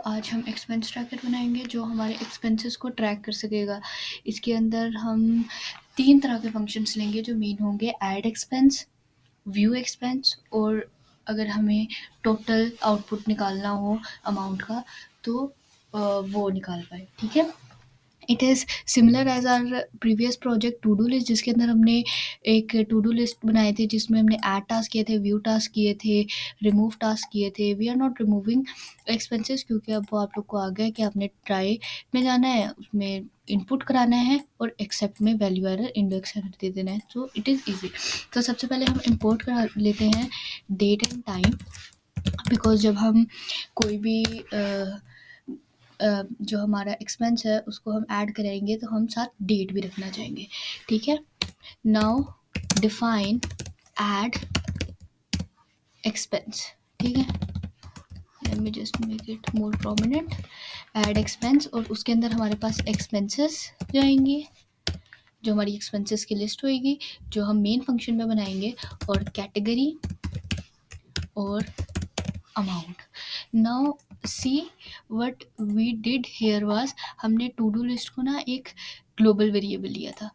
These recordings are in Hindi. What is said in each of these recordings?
आज हम एक्सपेंस ट्रैकर बनाएंगे जो हमारे एक्सपेंसेस को ट्रैक कर सकेगा। इसके अंदर हम 3 तरह के फंक्शंस लेंगे जो मेन होंगे: ऐड एक्सपेंस, व्यू एक्सपेंस और अगर हमें टोटल आउटपुट निकालना हो अमाउंट का तो वो निकाल पाए। ठीक है, it is similar as our previous project to do list, जिसके अंदर हमने एक टू डू लिस्ट बनाए थे जिसमें हमने ऐड टास्क किए थे, व्यू टास्क किए थे, रिमूव टास्क किए थे। We are not removing expenses क्योंकि अब वो आप लोग को आ गया कि आपने ट्राई में जाना है, उसमें इनपुट कराना है और एक्सेप्ट में वैल्यू एरर इंडेक्स एरर दे देना है। So it is easy. तो सबसे पहले हम इंपोर्ट करा लेते हैं डेट एंड टाइम, बिकॉज जब हम कोई भी जो हमारा एक्सपेंस है उसको हम ऐड कराएंगे तो हम साथ डेट भी रखना चाहेंगे। ठीक है, नाउ डिफाइन ऐड एक्सपेंस। ठीक है, let me just make it more prominent. Add expense और उसके अंदर हमारे पास एक्सपेंसेस जाएंगी, जो हमारी एक्सपेंसेस की लिस्ट होएगी जो हम मेन फंक्शन में बनाएंगे, और कैटेगरी और amount. Now see what we did here was, हमने टू डू लिस्ट को ना एक ग्लोबल वेरिएबल लिया था।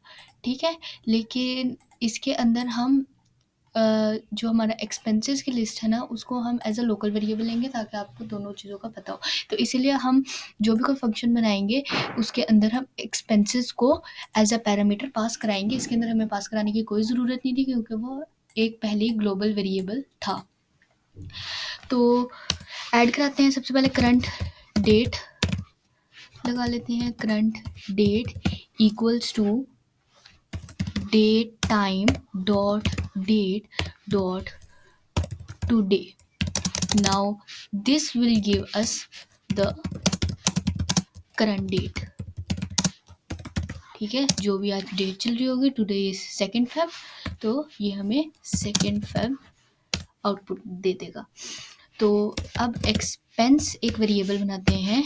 ठीक है, लेकिन इसके अंदर हम जो हमारा एक्सपेंसेस की लिस्ट है ना उसको हम एज अ लोकल वेरिएबल लेंगे ताकि आपको दोनों चीज़ों का पता हो। तो इसीलिए हम जो भी कोई फंक्शन बनाएंगे उसके अंदर हम एक्सपेंसेस को एज अ पैरामीटर पास कराएंगे। इसके अंदर हमें पास कराने की कोई ज़रूरत नहीं थी क्योंकि वो एक पहले ही ग्लोबल वेरिएबल था। तो ऐड कराते हैं। सबसे पहले करंट डेट लगा लेते हैं। Current date equals to date time dot date dot today. Now this will give us the current date. ठीक है, जो भी आज डेट चल रही होगी, टुडे इज 2 Feb, तो ये हमें 2 Feb आउटपुट दे देगा। तो अब एक्सपेंस एक वेरिएबल बनाते हैं।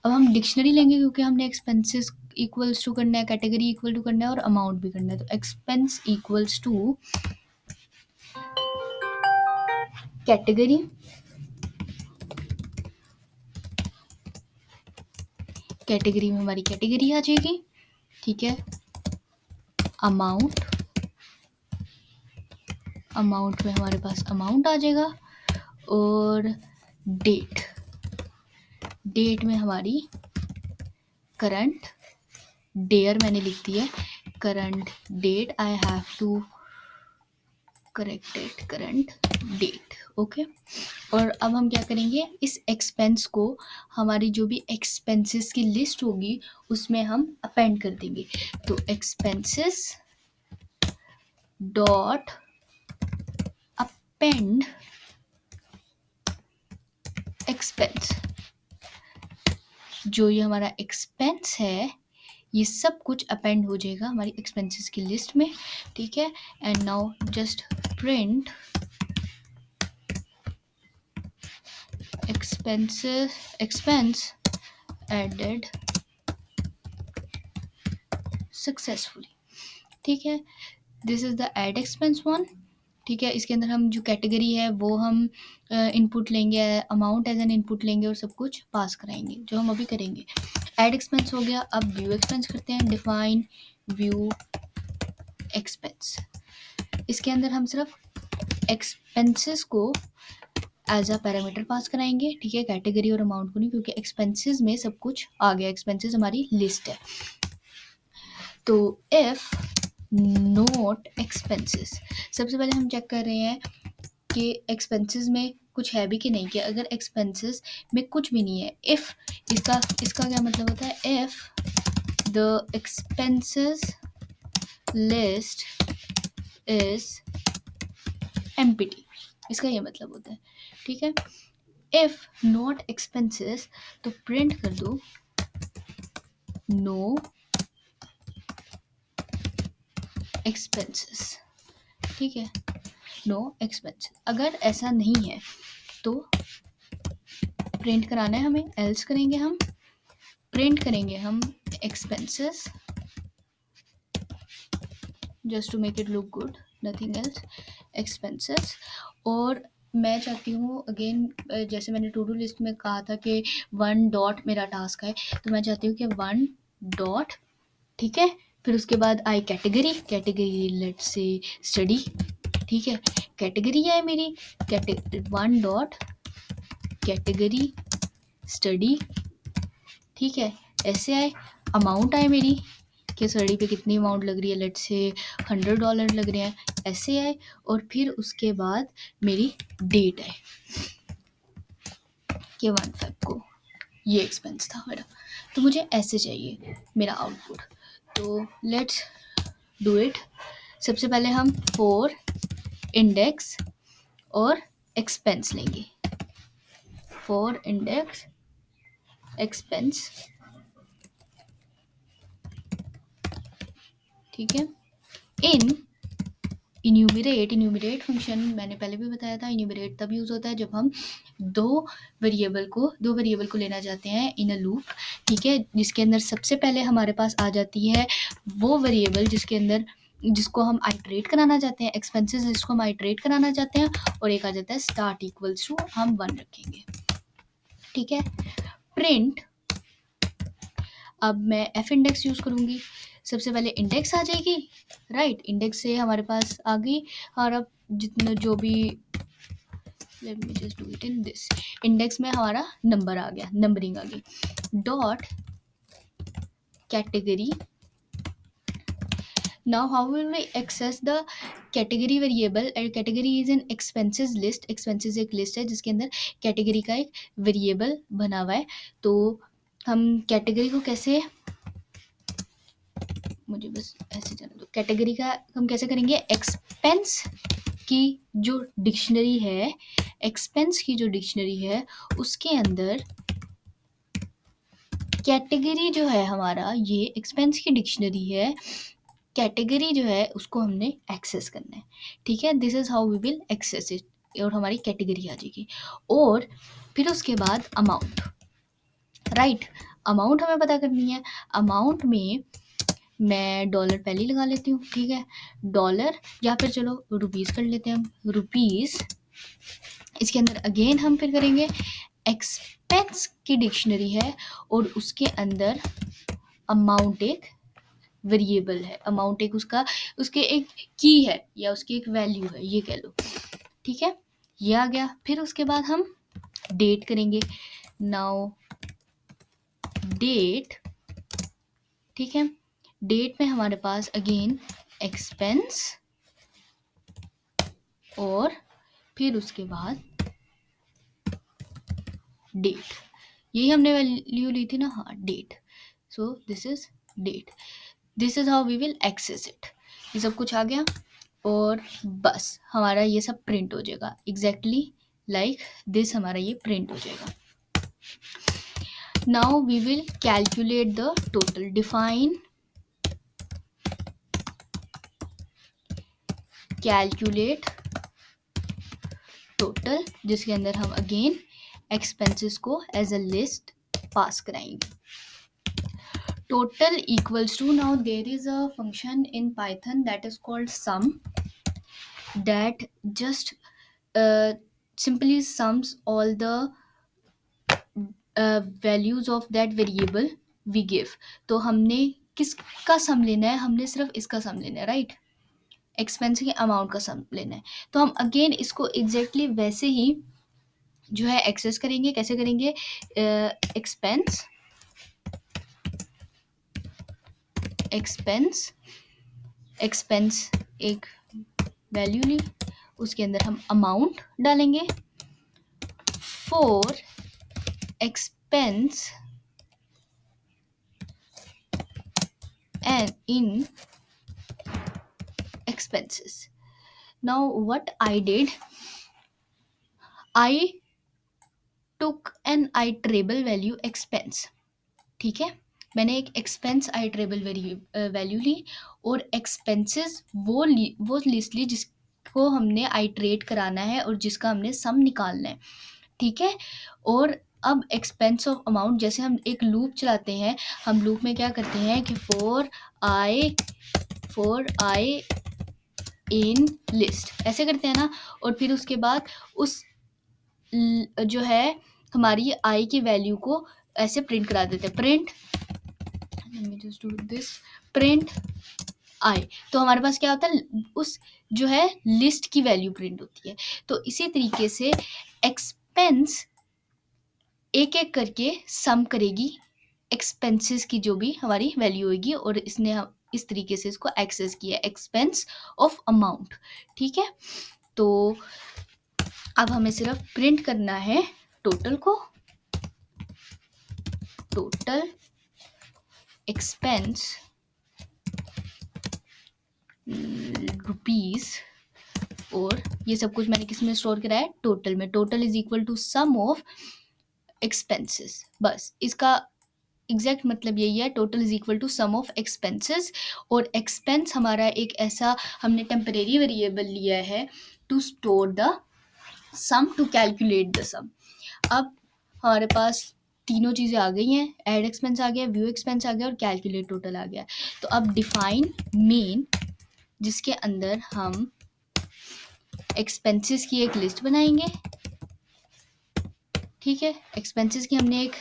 अब हम डिक्शनरी लेंगे क्योंकि हमने एक्सपेंसेस इक्वल्स टू करना है, कैटेगरी इक्वल टू करना है और अमाउंट भी करना है। तो expense equals to category, category में हमारी कैटेगरी आ जाएगी। ठीक है, अमाउंट, अमाउंट में हमारे पास अमाउंट आ जाएगा और डेट, डेट में हमारी करंट, डेयर मैंने लिख दी है, current date, I have to correct it, current date. Okay, और अब हम क्या करेंगे, इस एक्सपेंस को हमारी जो भी एक्सपेंसेस की लिस्ट होगी उसमें हम अपेंड कर देंगे। तो एक्सपेंसेस डॉट अपेंड एक्सपेंस, जो ये हमारा एक्सपेंस है ये सब कुछ अपेंड हो जाएगा हमारी एक्सपेंसेस की लिस्ट में। ठीक है, and now just print expenses, expense added successfully. ठीक है, this is the add expense one. ठीक है, इसके अंदर हम जो कैटेगरी है वो हम इनपुट लेंगे, अमाउंट एज एन इनपुट लेंगे और सब कुछ पास कराएंगे जो हम अभी करेंगे। एड एक्सपेंस हो गया। अब व्यू एक्सपेंस करते हैं। डिफाइन व्यू एक्सपेंस, इसके अंदर हम सिर्फ एक्सपेंसेस को एज अ पैरामीटर पास कराएंगे। ठीक है, कैटेगरी और अमाउंट को नहीं, क्योंकि एक्सपेंसेस में सब कुछ आ गया, एक्सपेंसेस हमारी लिस्ट है। तो इफ नोट एक्सपेंसेस, सबसे पहले हम चेक कर रहे हैं कि एक्सपेंसेस में कुछ है भी कि नहीं, कि अगर एक्सपेंसेस में कुछ भी नहीं है, इफ, इसका क्या मतलब होता है, if the expenses list is empty, इसका ये मतलब होता है। ठीक है, इफ नॉट एक्सपेंसेस तो प्रिंट कर दो नो एक्सपेंसेस। ठीक है, नो एक्सपेंसेस। अगर ऐसा नहीं है तो प्रिंट कराना है हमें, एल्स करेंगे हम, प्रिंट करेंगे हम expenses just to make it look good, nothing else, expenses. और मैं चाहती हूँ अगेन, जैसे मैंने टू डू लिस्ट में कहा था कि 1 डॉट मेरा टास्क है, तो मैं चाहती हूँ कि 1 डॉट, ठीक है, फिर उसके बाद I category let's say study, ठीक है, कैटेगरी है मेरी 1 डॉट कैटेगरी स्टडी, ठीक है, ऐसे आए, अमाउंट आए मेरी कि स्टडी पे कितनी अमाउंट लग रही है, लेट्स से $100 लग रहे हैं, ऐसे आए, और फिर उसके बाद मेरी डेट है कि 1/5 को ये एक्सपेंस था मेरा, तो मुझे ऐसे चाहिए मेरा आउटपुट। तो लेट्स डू इट। सबसे पहले हम फॉर इंडेक्स और एक्सपेंस लेंगे, फॉर इंडेक्स एक्सपेंस, ठीक है। इन्यूमरेट फंक्शन मैंने पहले भी बताया था, इन्यूमरेट तब यूज़ होता है जब हम दो वेरिएबल को लेना चाहते हैं इन अ लूप, ठीक है, जिसके अंदर सबसे पहले हमारे पास आ जाती है वो वेरिएबल जिसको हम आइटरेट कराना चाहते हैं, एक्सपेंसेस जिसको हम आइटरेट कराना चाहते हैं, और एक आ जाता है स्टार्ट इक्वल्स टू, हम 1 रखेंगे, ठीक है। प्रिंट, अब मैं एफ इंडेक्स यूज़ करूँगी, सबसे पहले इंडेक्स आ जाएगी, राइट, इंडेक्स से हमारे पास आ गई, और अब जितना जो भी, let me just do it in this, index में हमारा नंबर आ गया, नंबरिंग आ गई, dot category. Now how will we access the category variable? And category is an expenses list. Expenses एक लिस्ट है जिसके अंदर कैटेगरी का एक वेरिएबल बना हुआ है, तो हम कैटेगरी को कैसे, मुझे बस ऐसे जाना दो, कैटेगरी का हम कैसे करेंगे, एक्सपेंस की जो डिक्शनरी है, एक्सपेंस की जो डिक्शनरी है उसके अंदर कैटेगरी जो है हमारा, ये एक्सपेंस की डिक्शनरी है, कैटेगरी जो है उसको हमने एक्सेस करना है, ठीक है, this is how we will access it, और हमारी कैटेगरी आ जाएगी, और फिर उसके बाद अमाउंट, राइट, अमाउंट हमें पता करनी है, अमाउंट में मैं डॉलर पहले ही लगा लेती हूँ, ठीक है, डॉलर, या फिर चलो रुपीज़ कर लेते हैं हम, रुपीज़, इसके अंदर अगेन हम फिर करेंगे एक्सपेंस की डिक्शनरी है, और उसके अंदर अमाउंट एक वेरिएबल है, अमाउंट एक उसके एक की है या उसकी एक वैल्यू है, ये कह लो, ठीक है, ये आ गया। फिर उसके बाद हम डेट करेंगे, नाउ डेट, ठीक है, डेट में हमारे पास अगेन एक्सपेंस, और फिर उसके बाद डेट, यही हमने वैल्यू ली थी ना, हाँ, date, so this is date, this is how we will access it, ये सब कुछ आ गया, और बस हमारा ये सब प्रिंट हो जाएगा, एग्जैक्टली लाइक दिस हमारा ये प्रिंट हो जाएगा। Now we will calculate the total, define calculate total, जिसके अंदर हम अगेन एक्सपेंसेस को एज अ लिस्ट पास कराएंगे, total equals to, now there is a function in Python that is called sum, that just simply sums all the values of that variable we give, तो हमने किसका सम लेना है, हमने सिर्फ इसका सम लेना है, राइट, एक्सपेंस के अमाउंट का सम लेना है, तो हम अगेन इसको एग्जैक्टली वैसे ही जो है एक्सेस करेंगे, कैसे करेंगे, एक्सपेंस एक्सपेंस एक वैल्यू ली, उसके अंदर हम अमाउंट डालेंगे, for expense and in expenses. Now what I did, I took an iterable value expense, ठीक है, मैंने एक एक्सपेंस आइटरेबल वैल्यू ली, और एक्सपेंसेस वो लिस्ट ली जिसको हमने आइटरेट कराना है और जिसका हमने सम निकालना है, ठीक है, और अब एक्सपेंस ऑफ अमाउंट, जैसे हम एक लूप चलाते हैं, हम लूप में क्या करते हैं कि फॉर आई इन लिस्ट, ऐसे करते हैं ना। और फिर उसके बाद उस जो है हमारी आई की वैल्यू को ऐसे प्रिंट करा देते हैं, print, let me just do this, print आई। तो हमारे पास क्या होता है, उस जो है लिस्ट की वैल्यू प्रिंट होती है। तो इसी तरीके से एक्सपेंस एक एक करके सम करेगी एक्सपेंसेस की जो भी हमारी वैल्यू होगी, और इसने इस तरीके से इसको एक्सेस किया, एक्सपेंस ऑफ अमाउंट। ठीक है, तो अब हमें सिर्फ प्रिंट करना है टोटल को, टोटल एक्सपेंस रुपीज, और ये सब कुछ मैंने किस में स्टोर करा है, टोटल में। Total is equal to sum of expenses, बस इसका एग्जैक्ट मतलब यही है, total is equal to sum of expenses. और एक्सपेंस हमारा एक ऐसा हमने टेम्परेरी वेरिएबल लिया है to store the sum, to calculate the sum. अब हमारे पास तीनों चीज़ें आ गई हैं, ऐड एक्सपेंस आ गया, व्यू एक्सपेंस आ गया, और कैलकुलेट टोटल आ गया। तो अब डिफाइन मेन, जिसके अंदर हम एक्सपेंसेस की एक लिस्ट बनाएंगे। ठीक है, एक्सपेंसेस की हमने एक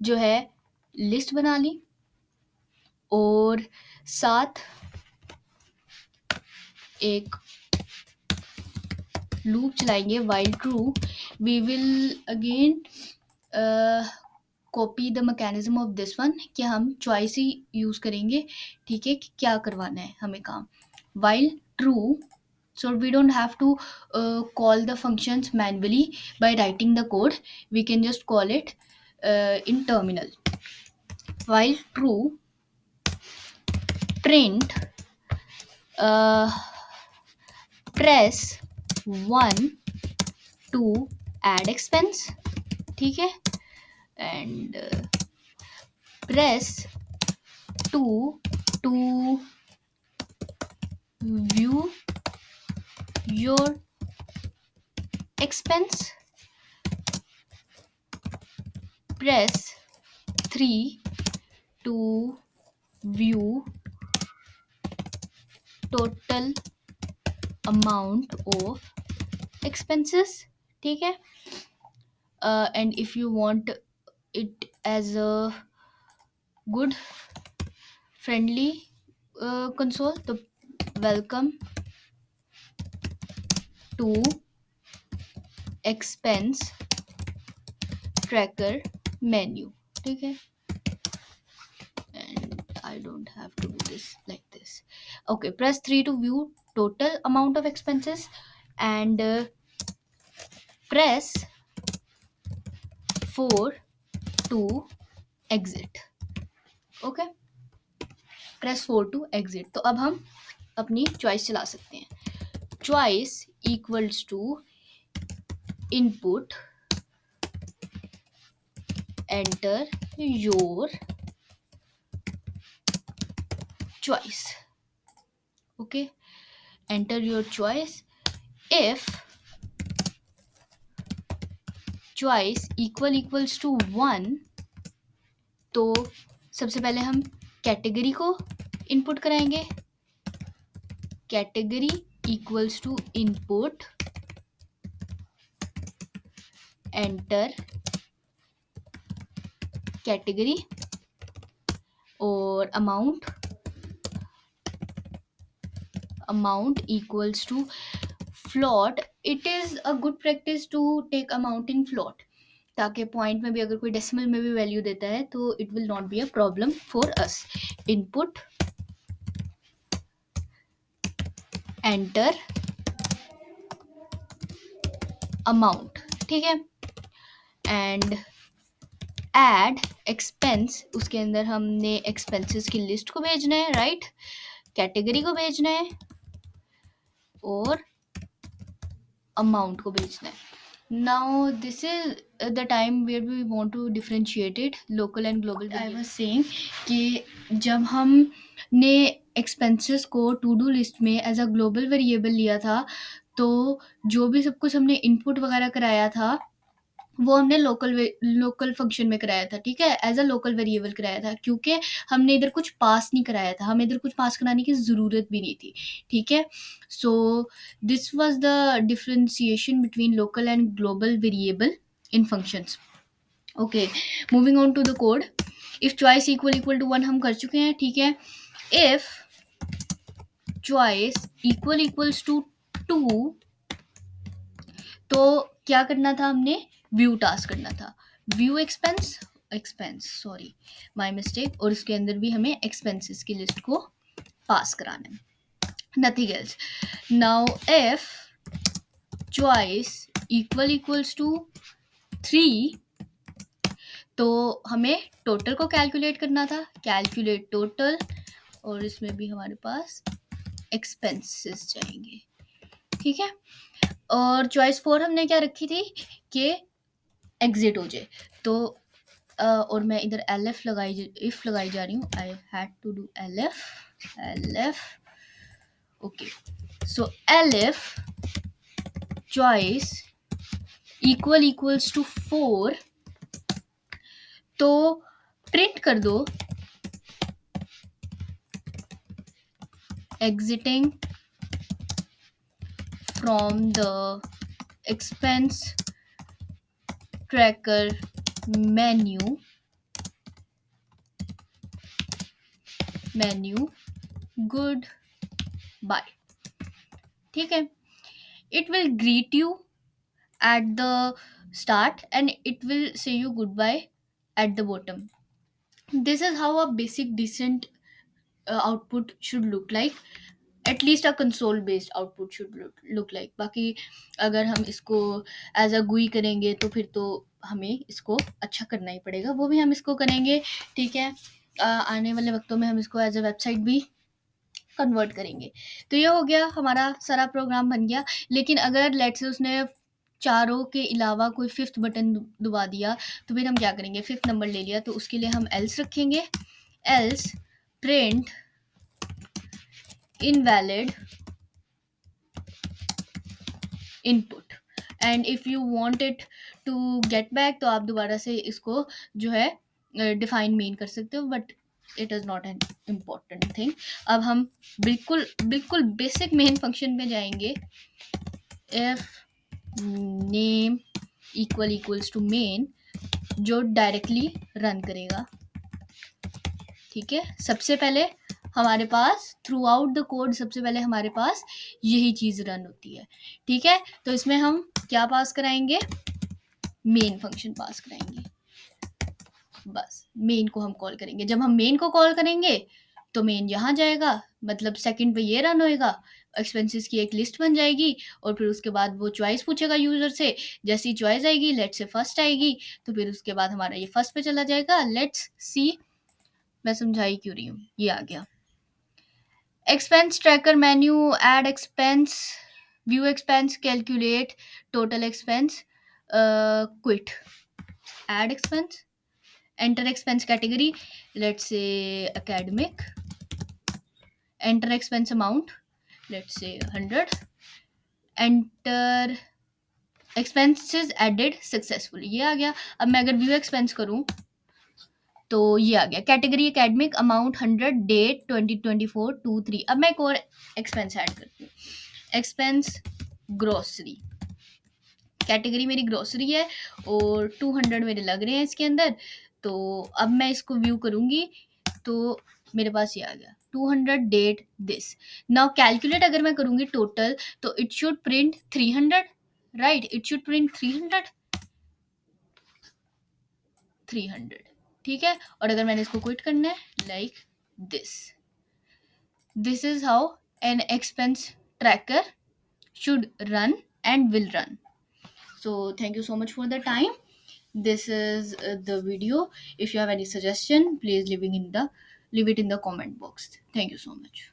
जो है लिस्ट बना ली, और साथ एक लूप चलाएंगे while true, we will again copy the mechanism of this one, कि हम चॉइस ही यूज़ करेंगे। ठीक है, कि क्या करवाना है हमें काम, while true, so we don't have to call the functions manually by writing the code, we can just call it in terminal, while true, print press 1 to add expense। ठीक है, and press 2 to view your expense, press 3 to view total amount of expenses। ठीक है, and if you want it as a good friendly console, तो welcome to expense tracker menu। ठीक है, and I don't have to do this like this। Okay, press 3 to view total amount of expenses, and press 4 to exit। Okay, press 4 to exit. तो अब हम अपनी चॉइस चला सकते हैं। Choice equals to input, enter your choice. Okay, enter your choice. If choice equals to 1, तो सबसे पहले हम कैटेगरी को इनपुट कराएंगे। Category equals to input, enter category, और amount equals to float. It is a good practice to take amount in float, ताकि पॉइंट में भी अगर कोई डेसिमल में भी वैल्यू देता है तो it will not be a problem for us. Input, enter amount. ठीक है, एंड ऐड एक्सपेंस, उसके अंदर हमने एक्सपेंसेस की लिस्ट को भेजना है, राइट, कैटेगरी को भेजना है, और अमाउंट को भेजना है। Now this is the time where we want to differentiate it local and global. I was saying कि जब हमने एक्सपेंसेस को टू डू लिस्ट में एज अ ग्लोबल वेरिएबल लिया था, तो जो भी सब कुछ हमने इनपुट वगैरह कराया था वो हमने लोकल फंक्शन में कराया था, ठीक है, एज अ लोकल वेरिएबल कराया था, क्योंकि हमने इधर कुछ पास नहीं कराया था, हमें इधर कुछ पास कराने की ज़रूरत भी नहीं थी, ठीक है। So this was the differentiation between local and global variable in functions. Okay, moving on to the code. If choice equal to 1 हम कर चुके हैं, ठीक है। इफ चॉइस इक्वल्स टू 2, तो क्या करना था, हमने व्यू टास्क करना था, view expense sorry, my mistake, और उसके अंदर भी हमें एक्सपेंसेस की लिस्ट को पास कराना है, nothing else. Now if choice equals to 3, तो हमें टोटल को कैलकुलेट करना था, कैलकुलेट टोटल, और इसमें भी हमारे पास एक्सपेंसेस जाएंगे, ठीक है। और चॉइस 4 हमने क्या रखी थी कि एग्जिट हो जाए, तो और मैं इधर एफ लगाई जा रही हूँ, I had to do if okay. So if choice equals to 4, तो प्रिंट कर दो exiting from the expense tracker menu goodbye, ठीक है। It will greet you at the start and it will say you goodbye at the bottom. This is how a basic decent output should look like, at least a console based output should look like. बाकी अगर हम इसको एज अ GUI करेंगे तो फिर तो हमें इसको अच्छा करना ही पड़ेगा, वो भी हम इसको करेंगे, ठीक है। आने वाले वक्तों में हम इसको एज अ वेबसाइट भी कन्वर्ट करेंगे। तो ये हो गया, हमारा सारा प्रोग्राम बन गया। लेकिन अगर लेट्स से उसने चारों के अलावा कोई फिफ्थ बटन दबा दिया, तो फिर हम क्या करेंगे, फिफ्थ नंबर ले लिया, तो उसके लिए हम एल्स रखेंगे, else print invalid input, and if you want it to get back, तो आप दोबारा से इसको जो है डिफाइन मेन कर सकते हो, but it is not an important thing. अब हम बिल्कुल बेसिक मेन फंक्शन में जाएंगे। If name equals to main, जो डायरेक्टली रन करेगा, ठीक है। सबसे पहले हमारे पास थ्रू आउट द कोड सबसे पहले हमारे पास यही चीज़ रन होती है, ठीक है। तो इसमें हम क्या पास कराएंगे, मेन फंक्शन पास कराएंगे, बस मेन को हम कॉल करेंगे। जब हम मेन को कॉल करेंगे तो मेन यहाँ जाएगा, मतलब सेकंड पे ये रन होएगा, एक्सपेंसेस की एक लिस्ट बन जाएगी, और फिर उसके बाद वो चॉइस पूछेगा यूजर से, जैसी चॉइस आएगी, लेट्स से फर्स्ट आएगी, तो फिर उसके बाद हमारा ये फर्स्ट पे चला जाएगा। लेट्स सी, मैं समझाई क्यों रही हूँ, ये आ गया। Expense tracker menu, add expense, view expense, calculate total expense, quit, add expense, enter expense category, let's say academic, enter expense amount, let's say 100, enter expenses added successfully, ये आ गया। अब मैं अगर व्यू एक्सपेंस करूं तो ये आ गया, कैटेगरी एकेडमिक, अमाउंट 100, डेट 2024-2-3। अब मैं एक और एक्सपेंस ऐड करती हूँ, एक्सपेंस ग्रोसरी, कैटेगरी मेरी ग्रोसरी है और 200 मेरे लग रहे हैं इसके अंदर। तो अब मैं इसको व्यू करूंगी तो मेरे पास ये आ गया 200, डेट दिस। नाउ कैलकुलेट अगर मैं करूंगी टोटल, तो it should print 300, right, it should print 300, ठीक है। और अगर मैंने इसको क्विट करना है, like this is how an expense tracker should run and will run. So thank you so much for the time. This is the video. If you have any suggestion, please leave it in the comment box. Thank you so much.